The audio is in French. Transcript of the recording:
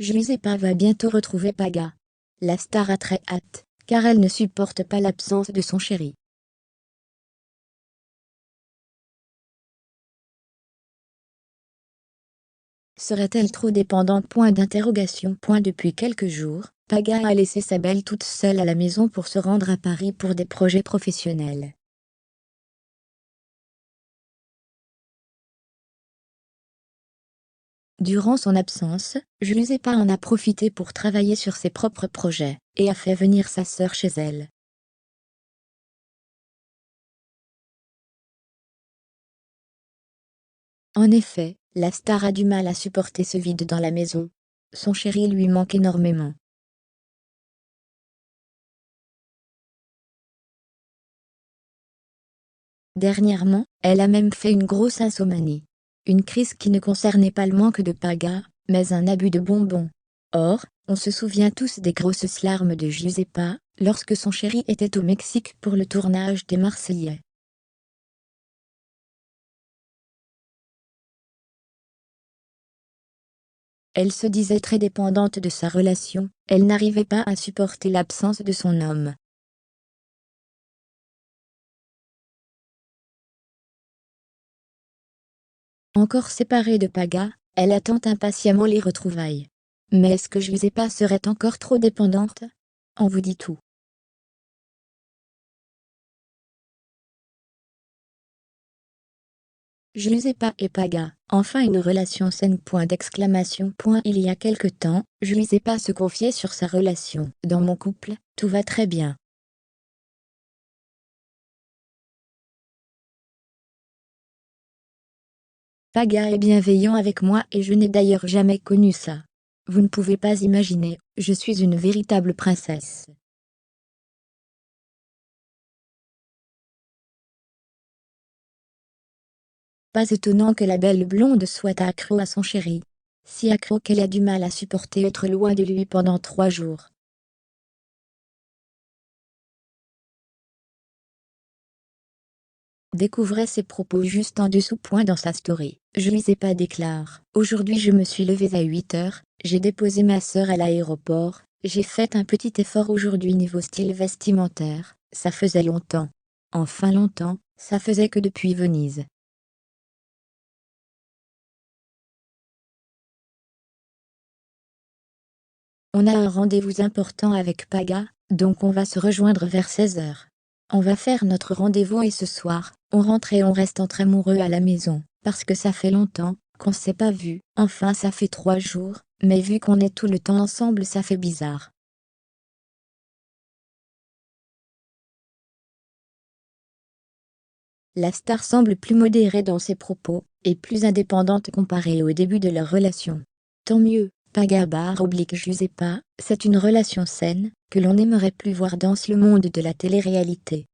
Giuseppa va bientôt retrouver Paga. La star a très hâte, car elle ne supporte pas l'absence de son chéri. Serait-elle trop dépendante? Depuis quelques jours, Paga a laissé sa belle toute seule à la maison pour se rendre à Paris pour des projets professionnels. Durant son absence, Giuseppa en a profité pour travailler sur ses propres projets, et a fait venir sa sœur chez elle. En effet, la star a du mal à supporter ce vide dans la maison. Son chéri lui manque énormément. Dernièrement, elle a même fait une grosse insomnie. Une crise qui ne concernait pas le manque de Paga, mais un abus de bonbons. Or, on se souvient tous des grosses larmes de Giuseppa, lorsque son chéri était au Mexique pour le tournage des Marseillais. Elle se disait très dépendante de sa relation, elle n'arrivait pas à supporter l'absence de son homme. Encore séparée de Paga, elle attend impatiemment les retrouvailles. Mais est-ce que Giuseppa serait encore trop dépendante? On vous dit tout. Giuseppa et Paga, enfin une relation saine. Il y a quelque temps, Giuseppa se confiait sur sa relation. Dans mon couple, tout va très bien. Paga est bienveillant avec moi et je n'ai d'ailleurs jamais connu ça. Vous ne pouvez pas imaginer, je suis une véritable princesse. Pas étonnant que la belle blonde soit accro à son chéri. Si accro qu'elle a du mal à supporter être loin de lui pendant 3 jours. Découvrez ses propos juste en dessous. Dans sa story, Giuseppa déclare: Aujourd'hui je me suis levée à 8 heures, j'ai déposé ma sœur à l'aéroport, j'ai fait un petit effort aujourd'hui niveau style vestimentaire, ça faisait longtemps. Enfin longtemps, ça faisait que depuis Venise. On a un rendez-vous important avec Paga, donc on va se rejoindre vers 16 heures. On va faire notre rendez-vous et ce soir, on rentre et on reste entre amoureux à la maison, parce que ça fait longtemps qu'on s'est pas vu. Enfin ça fait 3 jours, mais vu qu'on est tout le temps ensemble ça fait bizarre. La star semble plus modérée dans ses propos, et plus indépendante comparée au début de leur relation. Tant mieux, Paga/Giuseppa, c'est une relation saine, que l'on aimerait plus voir dans le monde de la télé-réalité.